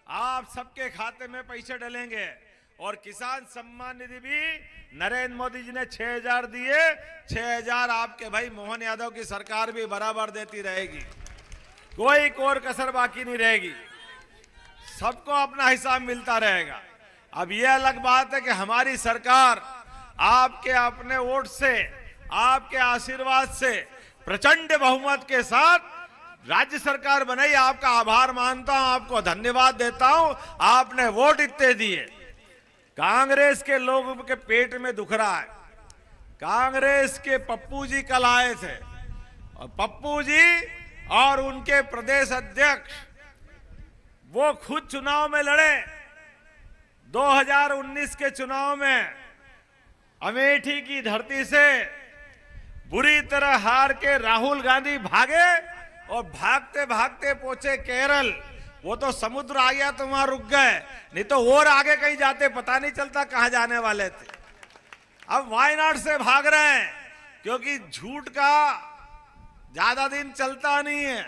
आप सबके खाते में पैसे डलेंगे। और किसान सम्मान निधि भी नरेंद्र मोदी जी ने 6,000 दिए, 6,000 आपके भाई मोहन यादव की सरकार भी बराबर देती रहेगी, कोई कोर कसर बाकी नहीं रहेगी, सबको अपना हिसाब मिलता रहेगा। अब यह अलग बात है कि हमारी सरकार आपके अपने वोट से, आपके आशीर्वाद से प्रचंड बहुमत के साथ राज्य सरकार बनाई। आपका आभार मानता हूं, आपको धन्यवाद देता हूं, आपने वोट इतने दिए। कांग्रेस के लोगों के पेट में दुख रहा है। कांग्रेस के पप्पू जी कल आए थे और पप्पू जी और उनके प्रदेश अध्यक्ष वो खुद चुनाव में लड़े। 2019 के चुनाव में अमेठी की धरती से बुरी तरह हार के राहुल गांधी भागे और भागते भागते पहुंचे केरल। वो तो समुद्र आ गया तो वहां रुक गए, नहीं तो और आगे कहीं जाते पता नहीं चलता कहां जाने वाले थे। अब वायनाड से भाग रहे हैं क्योंकि झूठ का ज्यादा दिन चलता नहीं है।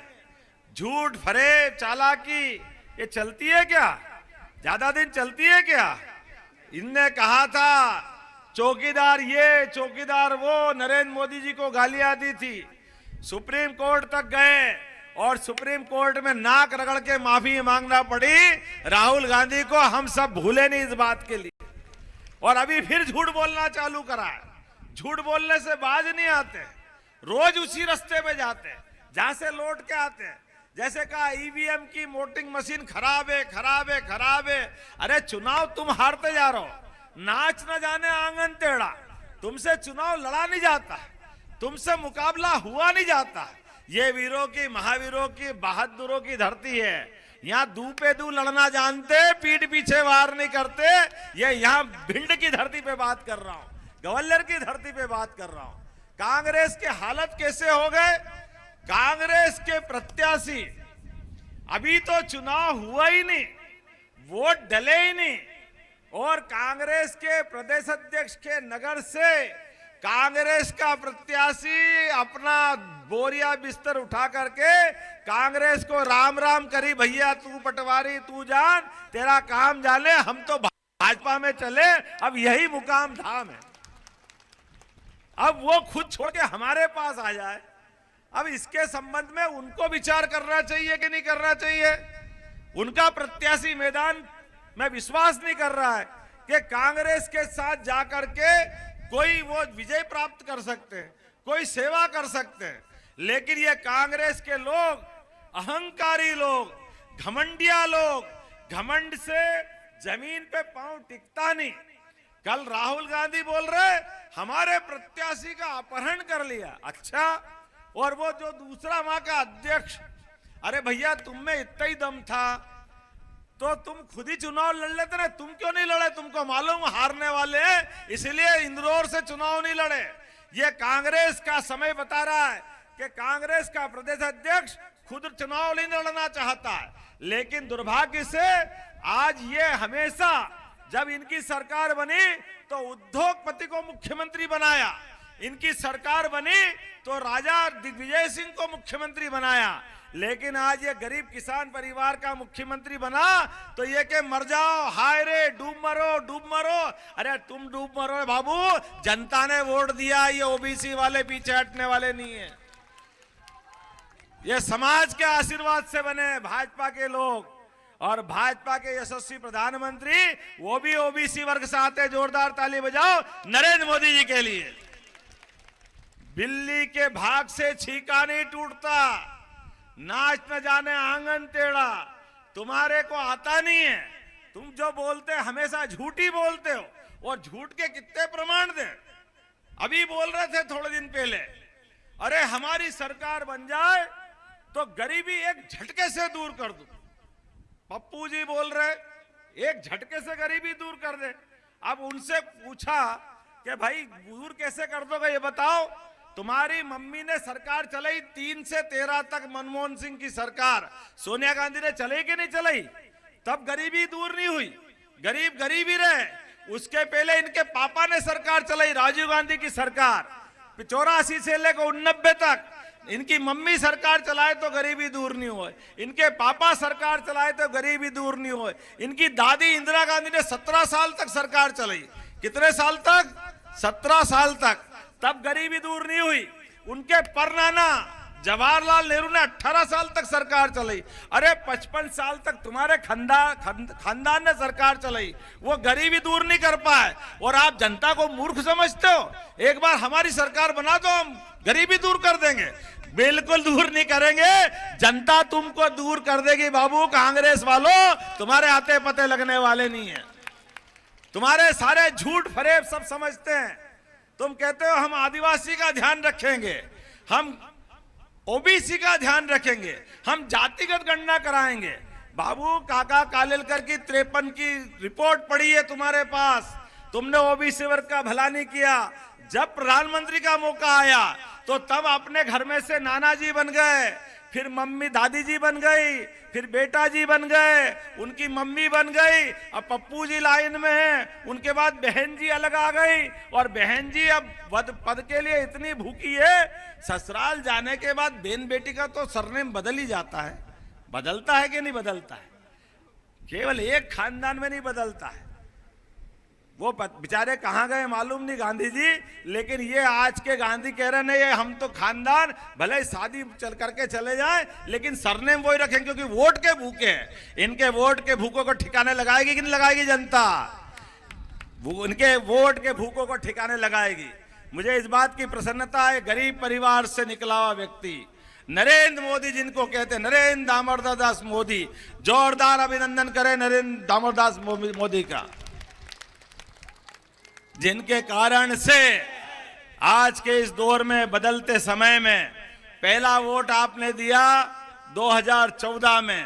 झूठ, फरेब, चालाकी ये चलती है क्या? ज्यादा दिन चलती है क्या? इनने कहा था चौकीदार ये, चौकीदार वो, नरेंद्र मोदी जी को गालियां दी थी। सुप्रीम कोर्ट तक गए और सुप्रीम कोर्ट में नाक रगड़ के माफी मांगना पड़ी राहुल गांधी को। हम सब भूले नहीं इस बात के लिए। और अभी फिर झूठ बोलना चालू करा है। झूठ बोलने से बाज नहीं आते, रोज उसी रास्ते पे जाते हैं जहां से लौट के आते हैं। जैसे कहा ईवीएम की वोटिंग मशीन खराब है, खराब है, खराब है। अरे चुनाव तुम हारते जा रहे हो, नाच न जाने आंगन टेढ़ा। तुमसे चुनाव लड़ा नहीं जाता, तुमसे मुकाबला हुआ नहीं जाता। ये वीरों की, महावीरों की, बहादुरों की धरती है। यहाँ दू पे दू लड़ना जानते, पीठ पीछे वार नहीं करते। ये यहाँ भिंड की धरती पे बात कर रहा हूं, ग्वालियर की धरती पे बात कर रहा हूं। कांग्रेस के हालत कैसे हो गए? कांग्रेस के प्रत्याशी अभी तो चुनाव हुआ ही नहीं, वोट डले ही नहीं, और कांग्रेस के प्रदेश अध्यक्ष के नगर से कांग्रेस का प्रत्याशी अपना बोरिया बिस्तर उठा करके कांग्रेस को राम राम करी, भैया तू पटवारी तू जान, तेरा काम जाने, हम तो भाजपा में चले, अब यही मुकाम धाम है। अब वो खुद छोड़ के हमारे पास आ जाए। अब इसके संबंध में उनको विचार करना चाहिए कि नहीं करना चाहिए? उनका प्रत्याशी मैदान में विश्वास नहीं कर रहा है कि कांग्रेस के साथ जाकर के कोई वो विजय प्राप्त कर सकते हैं, कोई सेवा कर सकते हैं। लेकिन ये कांग्रेस के लोग, अहंकारी लोग, घमंडिया लोग, घमंड से जमीन पे पांव टिकता नहीं। कल राहुल गांधी बोल रहे हमारे प्रत्याशी का अपहरण कर लिया। अच्छा, और वो जो दूसरा वहां का अध्यक्ष, अरे भैया तुम में इतना ही दम था तो तुम खुद ही चुनाव लड़ लेते ना, तुम क्यों नहीं लड़े? तुमको मालूम हारने वाले हैं, इसलिए इंदौर से चुनाव नहीं लड़े। ये कांग्रेस का समय बता रहा है कि कांग्रेस का प्रदेश अध्यक्ष खुद चुनाव नहीं लड़ना चाहता है। लेकिन दुर्भाग्य से आज ये हमेशा जब इनकी सरकार बनी तो उद्योगपति को मुख्यमंत्री बनाया, इनकी सरकार बनी तो राजा दिग्विजय सिंह को मुख्यमंत्री बनाया। लेकिन आज ये गरीब किसान परिवार का मुख्यमंत्री बना तो ये के मर जाओ, हाय रे, डूब मरो, डूब मरो। अरे तुम डूब मरो बाबू, जनता ने वोट दिया, ये ओबीसी वाले पीछे हटने वाले नहीं है। ये समाज के आशीर्वाद से बने भाजपा के लोग, और भाजपा के यशस्वी प्रधानमंत्री वो भी ओबीसी वर्ग से आते। जोरदार ताली बजाओ नरेंद्र मोदी जी के लिए। बिल्ली के भाग से छीका नहीं टूटता, नाच न जाने आंगन टेढ़ा। तुम्हारे को आता नहीं है, तुम जो बोलते हमेशा झूठी बोलते हो, और झूठ के कितने प्रमाण दें? अभी बोल रहे थे थोड़े दिन पहले, अरे हमारी सरकार बन जाए तो गरीबी एक झटके से दूर कर दूं। पप्पू जी बोल रहे एक झटके से गरीबी दूर कर दे। अब उनसे पूछा कि भाई दूर कैसे कर दोगे ये बताओ। तुम्हारी मम्मी ने सरकार चलाई 3 से 13 तक, मनमोहन सिंह की सरकार, सोनिया गांधी ने चलाई कि नहीं चलाई? तब गरीबी दूर नहीं हुई, गरीब गरीब ही रहे। उसके पहले इनके पापा ने सरकार चलाई, राजीव गांधी की सरकार, 84 से लेकर 89 तक इनकी मम्मी सरकार चलाए तो गरीबी दूर नहीं हो, इनके पापा सरकार चलाए तो गरीबी दूर नहीं हो, इनकी दादी इंदिरा गांधी ने 17 साल तक सरकार चलाई। कितने साल तक? 17 साल तक, तब गरीबी दूर नहीं हुई। उनके परनाना जवाहरलाल नेहरू ने 18 साल तक सरकार चलाई। अरे 55 साल तक तुम्हारे खानदान ने सरकार चलाई, वो गरीबी दूर नहीं कर पाए और आप जनता को मूर्ख समझते हो। एक बार हमारी सरकार बना दो, हम गरीबी दूर कर देंगे। बिल्कुल दूर नहीं करेंगे, जनता तुमको दूर कर देगी बाबू। कांग्रेस वालों, तुम्हारे आते पते लगने वाले नहीं है, तुम्हारे सारे झूठ फरेब सब समझते हैं। तुम कहते हो हम आदिवासी का ध्यान रखेंगे, हम ओबीसी का ध्यान रखेंगे, हम जातिगत गणना कराएंगे। बाबू, काका कालेलकर की 53 की रिपोर्ट पड़ी है तुम्हारे पास, तुमने ओबीसी वर्ग का भला नहीं किया। जब प्रधानमंत्री का मौका आया तो तब अपने घर में से नाना जी बन गए, फिर मम्मी दादी जी बन गई, फिर बेटा जी बन गए, उनकी मम्मी बन गई, अब पप्पू जी लाइन में है, उनके बाद बहन जी अलग आ गई और बहन जी अब पद के लिए इतनी भूखी है, ससुराल जाने के बाद बहन बेटी का तो सरनेम बदल ही जाता है। बदलता है कि नहीं बदलता है? केवल एक खानदान में नहीं बदलता है। वो बेचारे कहां गए मालूम नहीं गांधी जी, लेकिन ये आज के गांधी कह रहे हैं हम तो खानदान भले शादी चल करके चले जाए लेकिन सरनेम वही रखें, क्योंकि वोट के भूखे हैं। इनके वोट के भूखों को ठिकाने लगाएगी कि नहीं लगाएगी जनता? इनके वोट के भूखों को ठिकाने लगाएगी। मुझे इस बात की प्रसन्नता है, गरीब परिवार से निकला हुआ व्यक्ति नरेंद्र मोदी जिनको कहते हैं, नरेंद्र दामोदर दास मोदी, जोरदार अभिनंदन करें नरेंद्र दामोदर दास मोदी का, जिनके कारण से आज के इस दौर में बदलते समय में पहला वोट आपने दिया 2014 में,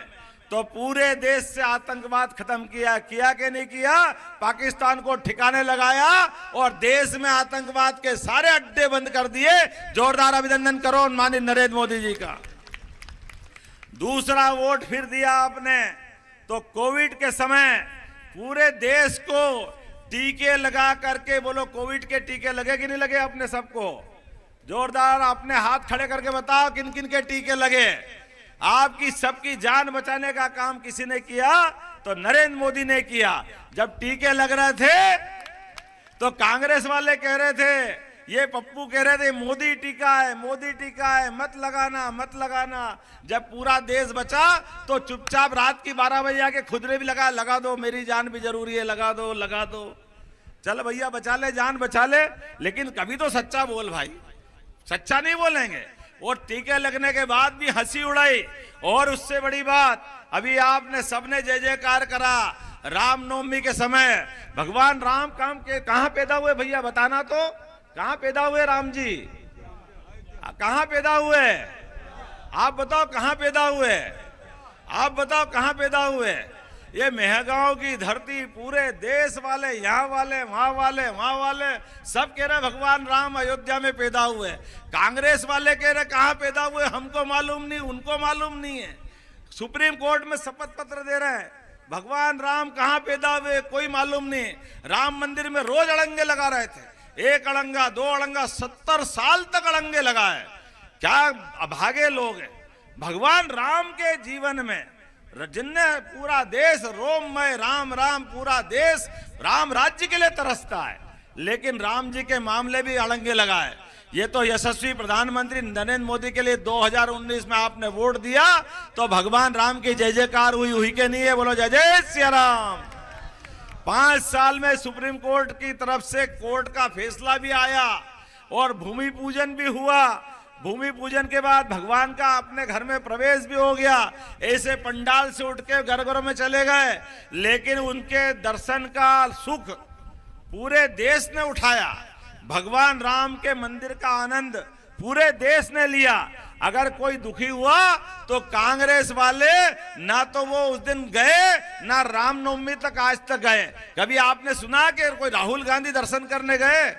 तो पूरे देश से आतंकवाद खत्म किया कि नहीं किया? पाकिस्तान को ठिकाने लगाया और देश में आतंकवाद के सारे अड्डे बंद कर दिए। जोरदार अभिनंदन करो माननीय नरेंद्र मोदी जी का। दूसरा वोट फिर दिया आपने तो कोविड के समय पूरे देश को टीके लगा करके, बोलो कोविड के टीके लगे कि नहीं लगे? अपने सबको जोरदार अपने हाथ खड़े करके बताओ किन किन के टीके लगे। आपकी सबकी जान बचाने का काम किसी ने किया तो नरेंद्र मोदी ने किया। जब टीके लग रहे थे तो कांग्रेस वाले कह रहे थे, ये पप्पू कह रहे थे मोदी टीका है, मोदी टीका है, मत लगाना मत लगाना। जब पूरा देश बचा तो चुपचाप रात की 12 बजे आके खुद ने भी लगा दो, मेरी जान भी जरूरी है, लगा दो। चल भैया बचा ले, जान बचा ले, लेकिन कभी तो सच्चा बोल भाई, सच्चा नहीं बोलेंगे। और टीके लगने के बाद भी हंसी उड़ाई। और उससे बड़ी बात, अभी आपने सबने जय जयकार करा रामनवमी के समय। भगवान राम कहां पैदा हुए भैया बताना तो? कहां पैदा हुए राम जी? कहां पैदा हुए? आप बताओ कहां पैदा हुए? आप बताओ कहां पैदा हुए? ये मेहगांव की धरती, पूरे देश वाले, यहाँ वाले, वहां वाले सब कह रहे भगवान राम अयोध्या में पैदा हुए। कांग्रेस वाले कह रहे कहां पैदा हुए हमको मालूम नहीं, उनको मालूम नहीं है। सुप्रीम कोर्ट में शपथ पत्र दे रहे हैं, भगवान राम कहां पैदा हुए कोई मालूम नहीं। राम मंदिर में रोज अड़ंगे लगा रहे थे, 1 अड़ंगा 2 अड़ंगा, 70 साल तक अड़ंगे लगाए। क्या अभागे लोग हैं। भगवान राम के जीवन में जिनने पूरा देश रोममय, राम पूरा देश राम राज्य के लिए तरसता है, लेकिन राम जी के मामले भी अड़ंगे लगाए। ये तो यशस्वी प्रधानमंत्री नरेंद्र मोदी के लिए 2019 में आपने वोट दिया तो भगवान राम की जय जयकार हुई के नहीं है? बोलो जय जय श्री राम। 5 साल में सुप्रीम कोर्ट की तरफ से कोर्ट का फैसला भी आया और भूमि पूजन भी हुआ। भूमि पूजन के बाद भगवान का अपने घर में प्रवेश भी हो गया। ऐसे पंडाल से उठ के घर में चले गए, लेकिन उनके दर्शन का सुख पूरे देश ने उठाया। भगवान राम के मंदिर का आनंद पूरे देश ने लिया। अगर कोई दुखी हुआ तो कांग्रेस वाले ना तो वो उस दिन गए ना रामनवमी तक आज तक गए। कभी आपने सुना कि कोई राहुल गांधी दर्शन करने गए?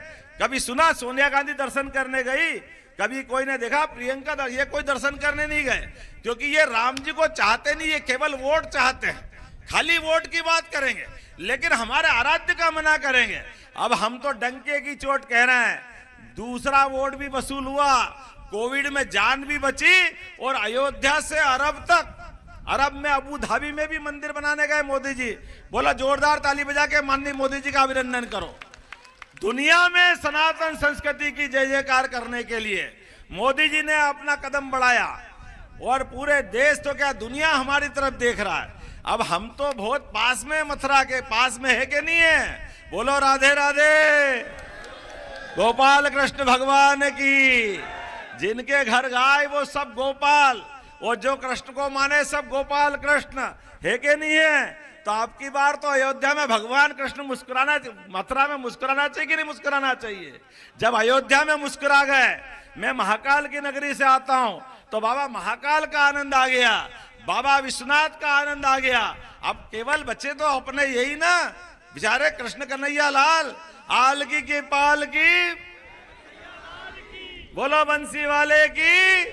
कभी सुना सोनिया गांधी दर्शन करने गई? कभी कोई ने देखा प्रियंका? ये कोई दर्शन करने नहीं गए, क्योंकि ये राम जी को चाहते नहीं, ये केवल वोट चाहते हैं। खाली वोट की बात करेंगे लेकिन हमारे आराध्य का मना करेंगे। अब हम तो डंके की चोट कह रहे हैं। दूसरा वोट भी वसूल हुआ, कोविड में जान भी बची और अयोध्या से अरब तक, अरब में अबू धाबी में भी मंदिर बनाने गए मोदी जी। बोला जोरदार ताली बजा के माननीय मोदी जी का अभिनंदन करो। दुनिया में सनातन संस्कृति की जय जयकार करने के लिए मोदी जी ने अपना कदम बढ़ाया और पूरे देश तो क्या दुनिया हमारी तरफ देख रहा है। अब हम तो बहुत पास में, मथुरा के पास में है कि नहीं है? बोलो राधे राधे, गोपाल कृष्ण भगवान की। जिनके घर गाय वो सब गोपाल, और जो कृष्ण को माने सब गोपाल कृष्ण, है कि नहीं है? तो आपकी बार तो अयोध्या में भगवान कृष्ण मुस्कुराना, मथुरा में मुस्कुराना चाहिए कि नहीं मुस्कुराना चाहिए? जब अयोध्या में मुस्कुरा गए, मैं महाकाल की नगरी से आता हूं, तो बाबा महाकाल का आनंद आ गया, बाबा विश्वनाथ का आनंद आ गया। अब केवल बच्चे तो अपने यही ना, बेचारे कृष्ण कन्हैया लाल आलकी की पाल की, बोलो बंसी वाले की।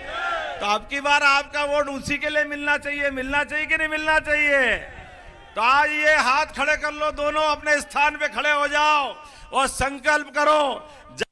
तो अब की बार आपका वोट उसी के लिए मिलना चाहिए, मिलना चाहिए कि नहीं मिलना चाहिए? तो आज ये हाथ खड़े कर लो, दोनों अपने स्थान पे खड़े हो जाओ और संकल्प करो।